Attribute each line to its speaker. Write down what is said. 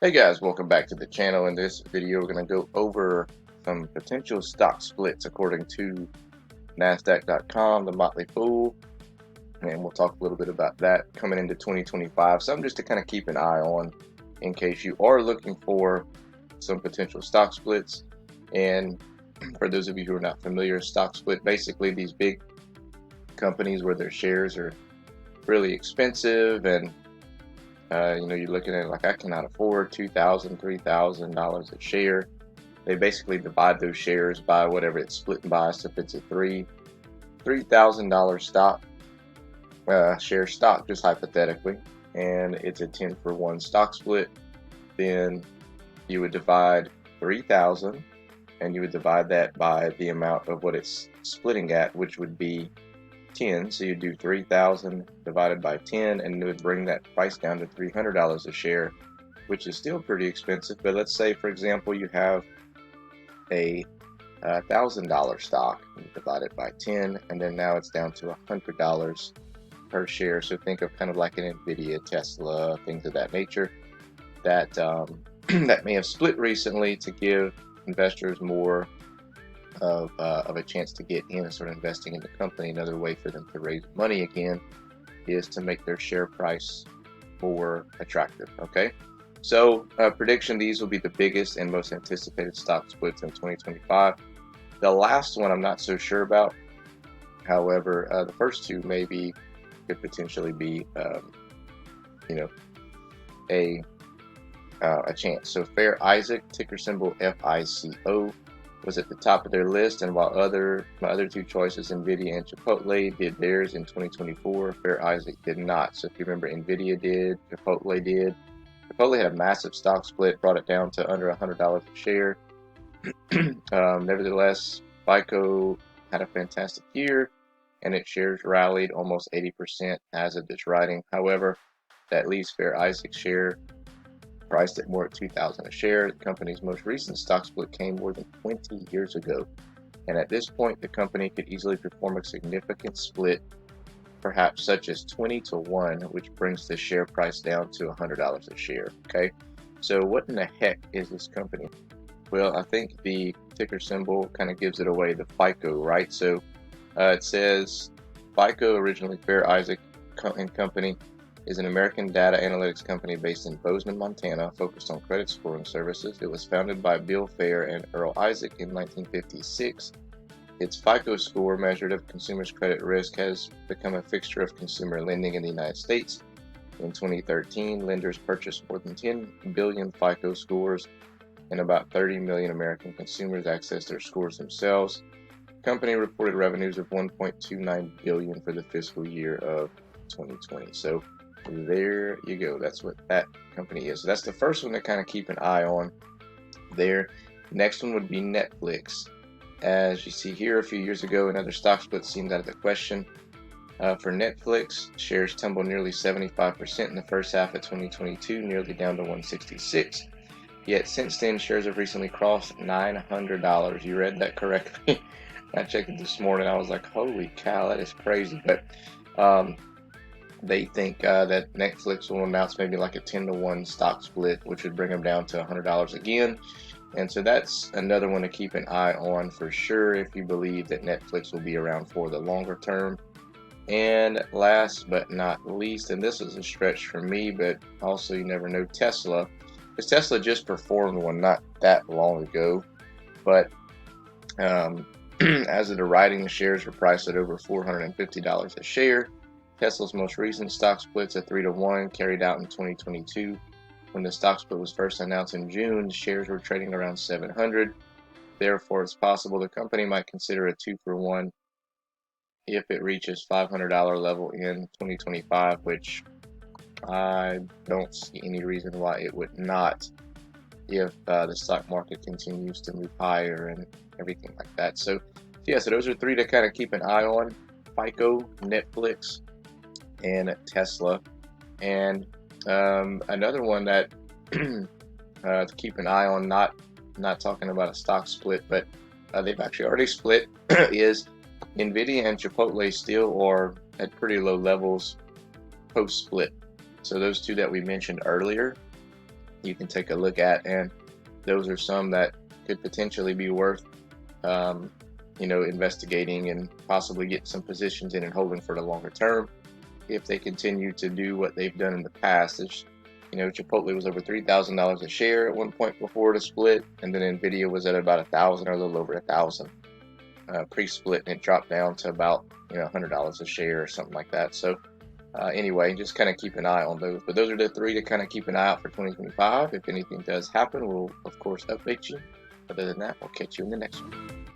Speaker 1: Hey guys, welcome back to the channel. In this video, we're going to go over some potential stock splits according to NASDAQ.com, the Motley Fool, and we'll talk a little bit about that coming into 2025. Something just to kind of keep an eye on in case you are looking for some potential stock splits. And for those of you who are not familiar, stock split, basically these big companies where their shares are really expensive and you're looking at it like I cannot afford $2,000, $3,000 a share. They basically divide those shares by whatever it's split by. So if it's a $3,000 stock, share stock, just hypothetically, and it's a 10-for-1 stock split, then you would divide 3,000 and you would divide that by the amount of what it's splitting at, which would be 10. So you do 3,000 divided by 10, and it would bring that price down to $300 a share, which is still pretty expensive. But let's say, for example, you have a $1,000 stock, you divide it by 10, and then now it's down to $100 per share. So think of kind of like an Nvidia, Tesla, things of that nature that that may have split recently to give investors more of a chance to get in and start investing in the company. Another way for them to raise money again is to make their share price more attractive. Okay, so prediction, these will be the biggest and most anticipated stock splits in 2025. The last one I'm not so sure about. However, the first two maybe could potentially be a a chance. So Fair Isaac, ticker symbol FICO, was at the top of their list, and while my other two choices, Nvidia and Chipotle, did theirs in 2024, Fair Isaac did not. So if you remember, Nvidia did, Chipotle did. Chipotle had a massive stock split, brought it down to under $100 a share. Nevertheless, FICO had a fantastic year, and its shares rallied almost 80% as of this writing. However, that leaves Fair Isaac's share priced at more at $2,000 a share. The company's most recent stock split came more than 20 years ago, and at this point, the company could easily perform a significant split, perhaps such as 20 to 1, which brings the share price down to $100 a share. Okay, so what in the heck is this company? Well, I think the ticker symbol kind of gives it away, the FICO, right? So it says FICO, originally Fair Isaac and Company, is an American data analytics company based in Bozeman, Montana, focused on credit scoring services. It was founded by Bill Fair and Earl Isaac in 1956. Its FICO score, measured of consumers' credit risk, has become a fixture of consumer lending in the United States. In 2013, lenders purchased more than 10 billion FICO scores, and about 30 million American consumers accessed their scores themselves. The company reported revenues of $1.29 billion for the fiscal year of 2020. So there you go. That's what that company is. So that's the first one to kind of keep an eye on there. Next one would be Netflix. As you see here, a few years ago, another stock split seemed out of the question. For Netflix, shares tumbled nearly 75% in the first half of 2022, nearly down to 166. Yet since then, shares have recently crossed $900. You read that correctly. I checked it this morning. I was like, holy cow, that is crazy. But they think that Netflix will announce maybe like a 10-to-1 stock split, which would bring them down to $100 again. And so that's another one to keep an eye on for sure if you believe that Netflix will be around for the longer term. And last but not least, and this is a stretch for me, but also you never know, Tesla. Because Tesla just performed one not that long ago. But as of the writing, the shares were priced at over $450 a share. Tesla's most recent stock splits, a 3-to-1, carried out in 2022. When the stock split was first announced in June, shares were trading around 700. Therefore, it's possible the company might consider a 2-for-1 if it reaches $500 level in 2025, which I don't see any reason why it would not if the stock market continues to move higher and everything like that. So those are three to kind of keep an eye on: FICO, Netflix, and Tesla. And another one that to keep an eye on, not talking about a stock split, but they've actually already split, is Nvidia and Chipotle still are at pretty low levels post split. So those two that we mentioned earlier, you can take a look at, and those are some that could potentially be worth investigating and possibly getting some positions in and holding for the longer term if they continue to do what they've done in the past. Chipotle was over $3,000 a share at one point before the split, and then Nvidia was at about 1,000 or a little over 1,000 pre-split, and it dropped down to about $100 a share or something like that. So anyway, just kind of keep an eye on those. But those are the three to kind of keep an eye out for 2025. If anything does happen, we'll of course update you. Other than that, we'll catch you in the next one.